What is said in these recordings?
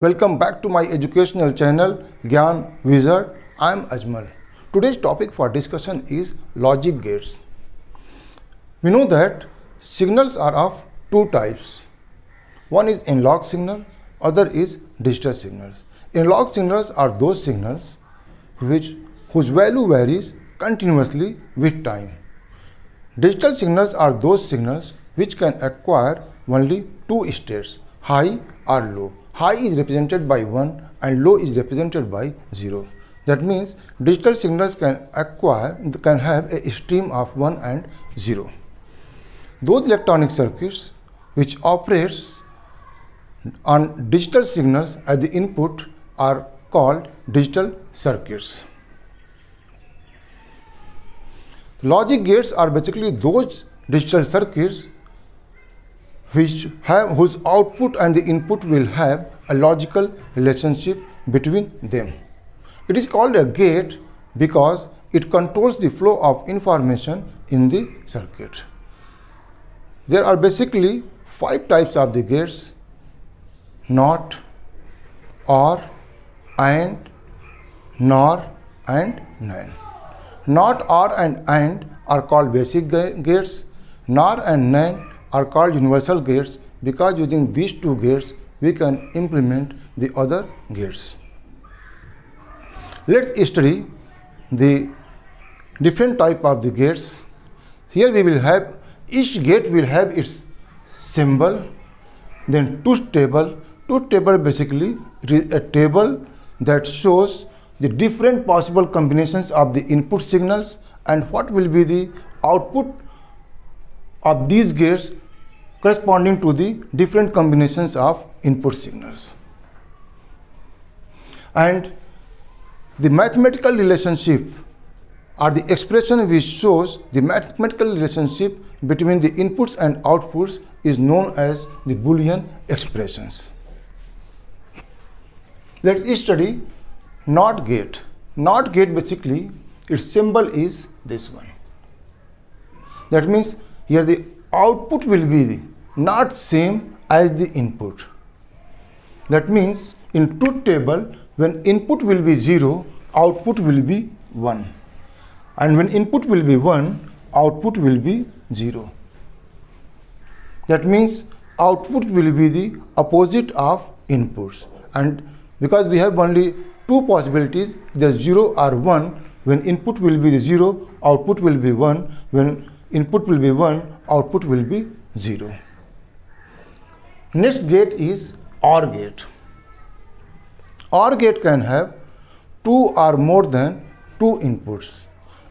Welcome back to my educational channel Gyan Wizard. I am Ajmal. Today's topic for discussion is logic gates. We know that signals are of two types. One is analog signal, other is digital signals. Analog signals are those signals whose value varies continuously with time. Digital signals are those signals which can acquire only two states, high or low. High is represented by 1 and low is represented by 0. That means digital signals can have a stream of 1 and 0. Those electronic circuits which operates on digital signals as the input are called digital circuits. Logic gates are basically those digital circuits whose output and the input will have a logical relationship between them. It is called a gate because it controls the flow of information in the circuit. There are basically 5 types of the gates: NOT, OR, AND, NOR and NAND. NOT, OR and AND are called basic gates. NOR and NAND are called universal gates because using these two gates we can implement the other gates. Let's study the different type of the gates. Here we will have, each gate will have its symbol, then truth table. Truth table basically it is a table that shows the different possible combinations of the input signals and what will be the output of these gates corresponding to the different combinations of input signals. And the mathematical relationship or the expression which shows the mathematical relationship between the inputs and outputs is known as the Boolean expressions. Let's study NOT gate. NOT gate basically its symbol is this one. That means here the output will be not same as the input. That means in truth table when input will be 0, output will be 1. And when input will be 1, output will be 0. That means output will be the opposite of inputs. And because we have only two possibilities, either 0 or 1, when input will be 0, output will be 1. When input will be 1, output will be 0. Next gate is OR gate. OR gate can have 2 or more than 2 inputs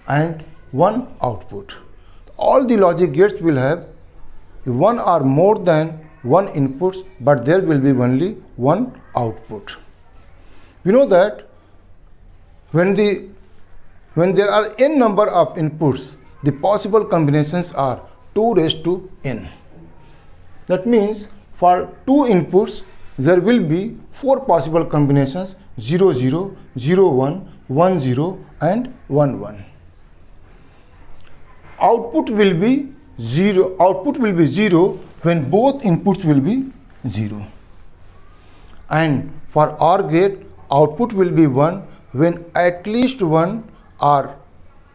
and 1 output. All the logic gates will have 1 or more than 1 inputs, but there will be only 1 output. We know that when there are n number of inputs, the possible combinations are 2 raised to n. That means for 2 inputs there will be 4 possible combinations: 0 0, 0 1, 1 0 and 1 1. Output will be 0. Output will be 0 when both inputs will be 0. And for OR gate, output will be 1 when at least one or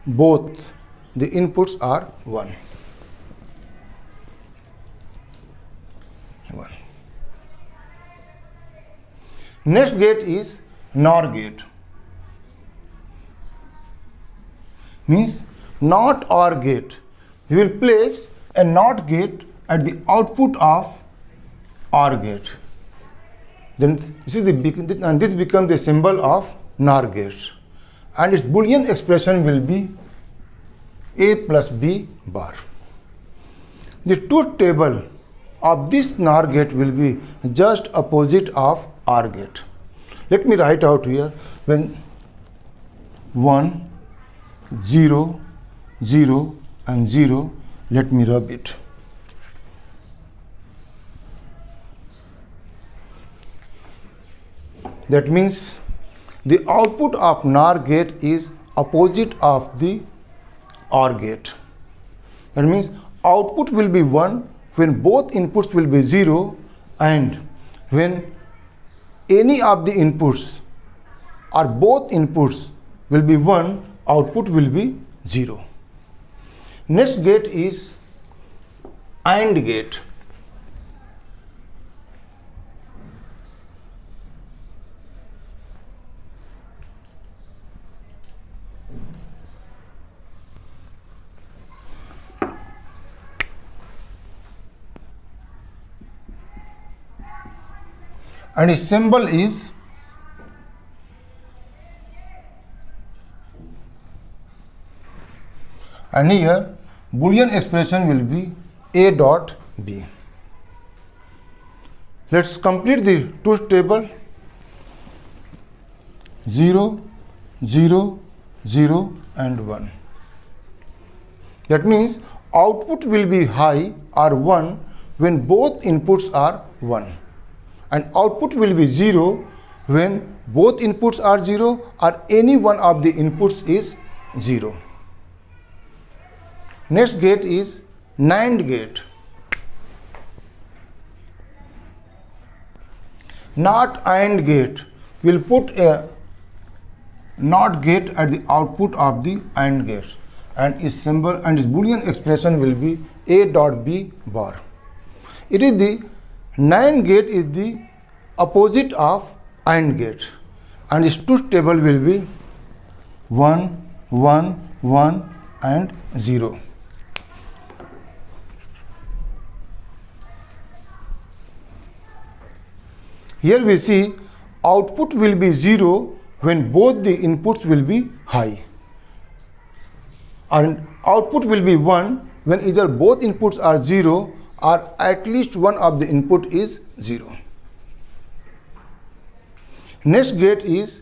both the inputs are 1. Next gate is NOR gate. Means not OR gate. We will place a NOT gate at the output of OR gate. Then this becomes the symbol of NOR gate. And its Boolean expression will be A plus B bar. The truth table of this NOR gate will be just opposite of OR gate. Let me write out here when 1, 0, 0 and 0, let me rub it. That means the output of NOR gate is opposite of the OR gate. That means output will be 1 when both inputs will be 0 and when any of the inputs or both inputs will be 1, output will be 0. Next gate is AND gate. And its symbol is and here Boolean expression will be A dot B. Let's complete the truth table. 0, 0, 0 and 1. That means output will be high or 1 when both inputs are 1. And output will be 0 when both inputs are 0 or any one of the inputs is 0. Next gate is NAND gate. Not AND gate. We'll put a NOT gate at the output of the AND gate, and its symbol and its Boolean expression will be A dot B bar. It is the NAND gate is the opposite of AND gate, and its truth table will be 1, 1, 1 and 0. Here we see output will be 0 when both the inputs will be high, and output will be 1 when either both inputs are 0 or at least one of the input is 0. Next gate is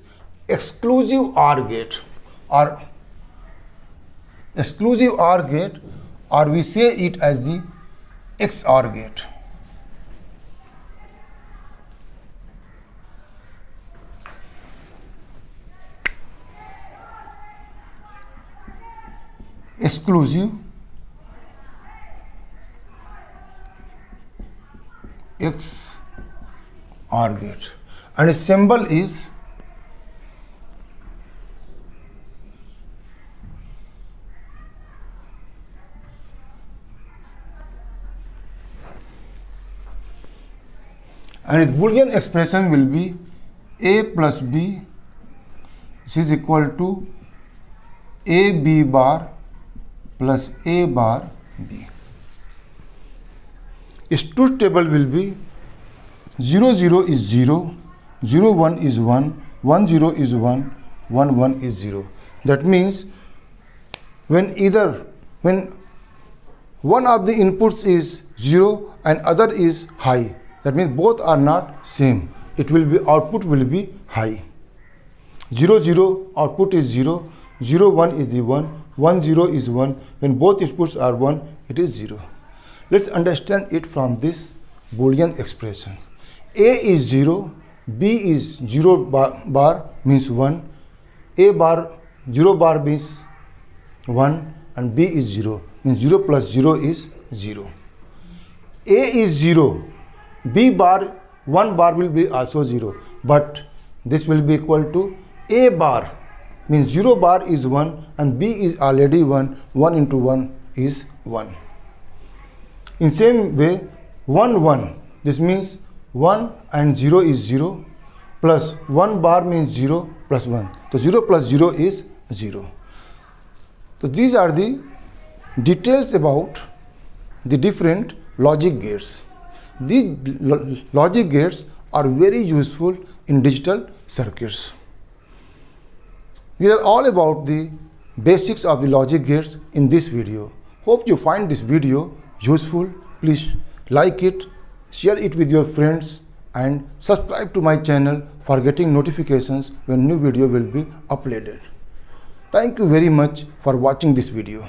exclusive OR gate, or exclusive OR gate, or we say it as the XOR gate. Exclusive XOR gate, and its symbol is and its Boolean expression will be A plus B, which is equal to AB bar plus A bar B. Its truth table will be 0, 0 is 0, 0, 1 is 1, 1, 0 is 1, 1, 1 is 0. That means when one of the inputs is 0 and other is high, that means both are not same, it will be output will be high. 0, 0 output is 0, 0, 1 is the 1, 1, 0 is 1. When both inputs are 1, it is 0. Let's understand it from this Boolean expression. A is 0, B is 0 bar means 1, A bar 0 bar means 1, and B is 0 means 0 plus 0 is 0. A is 0, B bar 1 bar will be also 0, but this will be equal to A bar means 0 bar is 1 and B is already 1, 1 into 1 is 1. In same way 1, 1, this means 1 and 0 is 0, plus 1 bar means 0 plus 1. So 0 plus 0 is 0. So these are the details about the different logic gates. These logic gates are very useful in digital circuits. These are all about the basics of the logic gates in this video. Hope you find this video useful. Please like it, share it with your friends, and subscribe to my channel for getting notifications when new video will be uploaded. Thank you very much for watching this video.